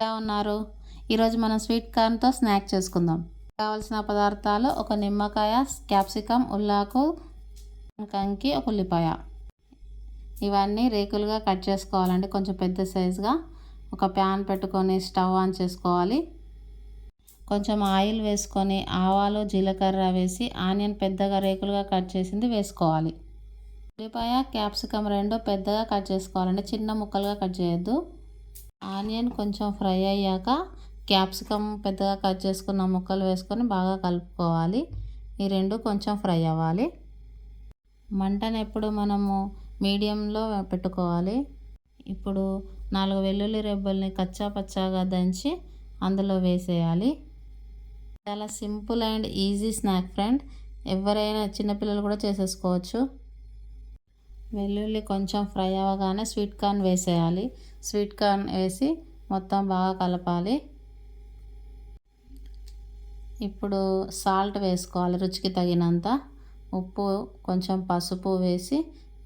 ఎలా ఉన్నారు? ఈరోజు మనం స్వీట్ కార్న్తో స్నాక్ చేసుకుందాం. కావాల్సిన పదార్థాలు ఒక నిమ్మకాయ, క్యాప్సికమ్, ఉల్లాకు, కంకి, ఒక ఉల్లిపాయ. ఇవన్నీ రేకులుగా కట్ చేసుకోవాలండి, కొంచెం పెద్ద సైజుగా. ఒక ప్యాన్ పెట్టుకొని స్టవ్ ఆన్ చేసుకోవాలి. కొంచెం ఆయిల్ వేసుకొని ఆవాలు, జీలకర్ర వేసి ఆనియన్ పెద్దగా రేకులుగా కట్ చేసింది వేసుకోవాలి. ఉల్లిపాయ, క్యాప్సికమ్ రెండు పెద్దగా కట్ చేసుకోవాలండి, చిన్న ముక్కలుగా కట్ చేయొద్దు. ఆనియన్ కొంచెం ఫ్రై అయ్యాక క్యాప్సికమ్ పెద్దగా కట్ చేసుకున్న ముక్కలు వేసుకొని బాగా కలుపుకోవాలి. ఈ రెండు కొంచెం ఫ్రై అవ్వాలి. మంటను ఎప్పుడు మనము మీడియంలో పెట్టుకోవాలి. ఇప్పుడు 4 వెల్లుల్లి రెబ్బల్ని కచ్చా పచ్చాగా దంచి అందులో వేసేయాలి. చాలా simple and easy snack friend, ఎవరైనా చిన్నపిల్లలు కూడా చేసేసుకోవచ్చు. వెల్లుల్లి కొంచెం ఫ్రై అవ్వగానే స్వీట్ కార్న్ వేసేయాలి. స్వీట్ కార్న్ వేసి మొత్తం బాగా కలపాలి. ఇప్పుడు సాల్ట్ వేసుకోవాలి, రుచికి తగినంత. ఉప్పు, కొంచెం పసుపు వేసి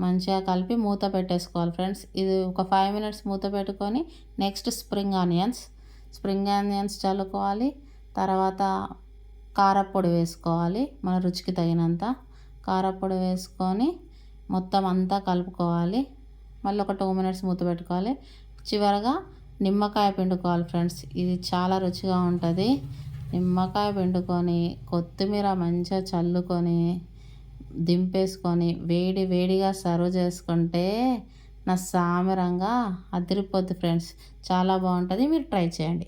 మంచిగా కలిపి మూత పెట్టేసుకోవాలి ఫ్రెండ్స్. ఇది ఒక 5 మినిట్స్ మూత పెట్టుకొని నెక్స్ట్ స్ప్రింగ్ ఆనియన్స్ చల్లుకోవాలి. తర్వాత కారపొడి వేసుకోవాలి, మన రుచికి తగినంత. కారపొడి వేసుకొని మొత్తం అంతా కలుపుకోవాలి. మళ్ళీ ఒక 2 మినిట్స్ మూత పెట్టుకోవాలి. చివరగా నిమ్మకాయ పిండుకోవాలి ఫ్రెండ్స్, ఇది చాలా రుచిగా ఉంటుంది. నిమ్మకాయ పిండుకొని కొత్తిమీర మంచిగా చల్లుకొని దింపేసుకొని వేడిగా సర్వ్ చేసుకుంటే నా సామిరంగా అదిరిపోద్ది ఫ్రెండ్స్, చాలా బాగుంటుంది. మీరు ట్రై చేయండి.